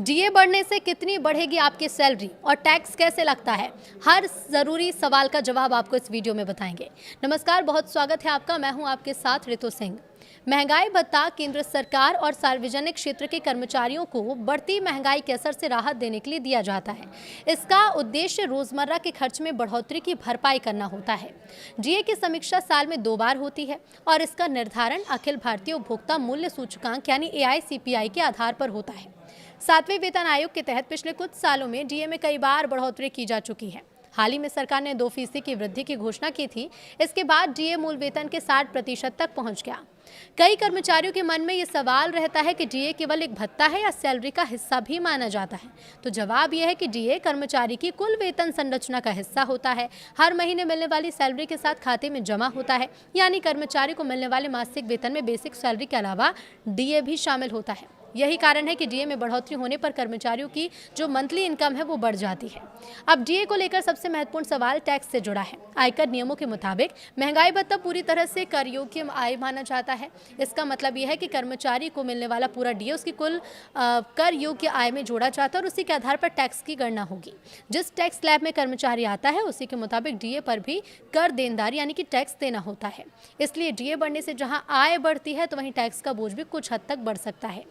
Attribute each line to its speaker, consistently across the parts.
Speaker 1: DA बढ़ने से कितनी बढ़ेगी आपकी सैलरी और टैक्स कैसे लगता है, हर जरूरी सवाल का जवाब आपको इस वीडियो में बताएंगे। नमस्कार, बहुत स्वागत है आपका। मैं हूं आपके साथ रितु सिंह। महंगाई भत्ता केंद्र सरकार और सार्वजनिक क्षेत्र के कर्मचारियों को बढ़ती महंगाई के असर से राहत देने के लिए दिया जाता है। इसका उद्देश्य रोजमर्रा के खर्च में बढ़ोतरी की भरपाई करना होता है। डीए की समीक्षा साल में 2 बार होती है और इसका निर्धारण अखिल भारतीय उपभोक्ता मूल्य सूचकांक यानी AICPI के आधार पर होता है। 7वें वेतन आयोग के तहत पिछले कुछ सालों में डीए में कई बार बढ़ोतरी की जा चुकी है। हाल ही में सरकार ने 2% की वृद्धि की घोषणा की थी। इसके बाद डीए मूल वेतन के 60% तक पहुंच गया। कई कर्मचारियों के मन में ये सवाल रहता है कि डीए केवल एक भत्ता है या सैलरी का हिस्सा भी माना जाता है। तो जवाब यह है कि डीए कर्मचारी की कुल वेतन संरचना का हिस्सा होता है। हर महीने मिलने वाली सैलरी के साथ खाते में जमा होता है, यानी कर्मचारी को मिलने वाले मासिक वेतन में बेसिक सैलरी के अलावा डीए भी शामिल होता है। यही कारण है कि डीए में बढ़ोतरी होने पर कर्मचारियों की जो मंथली इनकम है वो बढ़ जाती है। अब डीए को लेकर सबसे महत्वपूर्ण सवाल टैक्स से जुड़ा है। आयकर नियमों के मुताबिक महंगाई भत्ता पूरी तरह से कर योग्य आय माना जाता है। इसका मतलब यह है कि कर्मचारी को मिलने वाला पूरा डीए उसकी कुल कर योग्य आय में जोड़ा जाता है और उसी के आधार पर टैक्स की गणना होगी। जिस टैक्स स्लैब में कर्मचारी आता है उसी के मुताबिक डीए पर भी कर देनदार यानी कि टैक्स देना होता है। इसलिए डीए बढ़ने से जहाँ आय बढ़ती है तो वहीं टैक्स का बोझ भी कुछ हद तक बढ़ सकता है।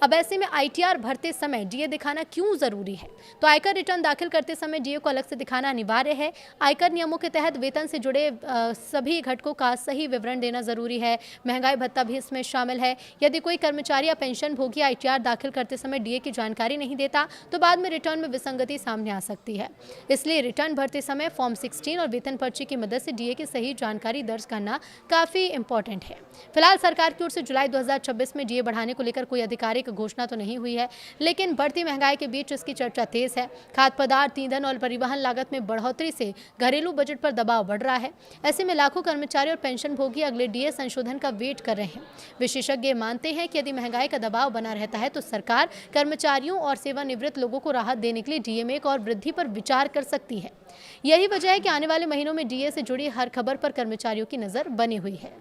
Speaker 1: अब ऐसे में ITR भरते समय डीए दिखाना क्यों जरूरी है? तो आयकर रिटर्न दाखिल करते समय डीए को अलग से दिखाना अनिवार्य है। आयकर नियमों के तहत वेतन से जुड़े सभी घटकों का सही विवरण देना जरूरी है। महंगाई भत्ता भी इसमें शामिल है। यदि कोई कर्मचारी या पेंशन भोगी ITR दाखिल करते समय डीए की जानकारी नहीं देता तो बाद में रिटर्न में विसंगति सामने आ सकती है। इसलिए रिटर्न भरते समय फॉर्म 16 और वेतन पर्ची की मदद से डीए की सही जानकारी दर्ज करना काफी इंपॉर्टेंट है। फिलहाल सरकार की ओर से जुलाई 2026 में डीए बढ़ाने को लेकर कोई आधिकारिक घोषणा तो नहीं हुई है, लेकिन बढ़ती महंगाई के बीच इसकी चर्चा तेज है। खाद्य पदार्थ, ईंधन और परिवहन लागत में बढ़ोतरी से घरेलू बजट पर दबाव बढ़ रहा है। ऐसे में लाखों कर्मचारी और पेंशन भोगी अगले डीए संशोधन का वेट कर रहे हैं। विशेषज्ञ मानते हैं कि यदि महंगाई का दबाव बना रहता है तो सरकार कर्मचारियों और सेवानिवृत्त लोगों को राहत देने के लिए डीए में एक और वृद्धि पर विचार कर सकती है। यही वजह है कि आने वाले महीनों में डीए से जुड़ी हर खबर पर कर्मचारियों की नजर बनी हुई है।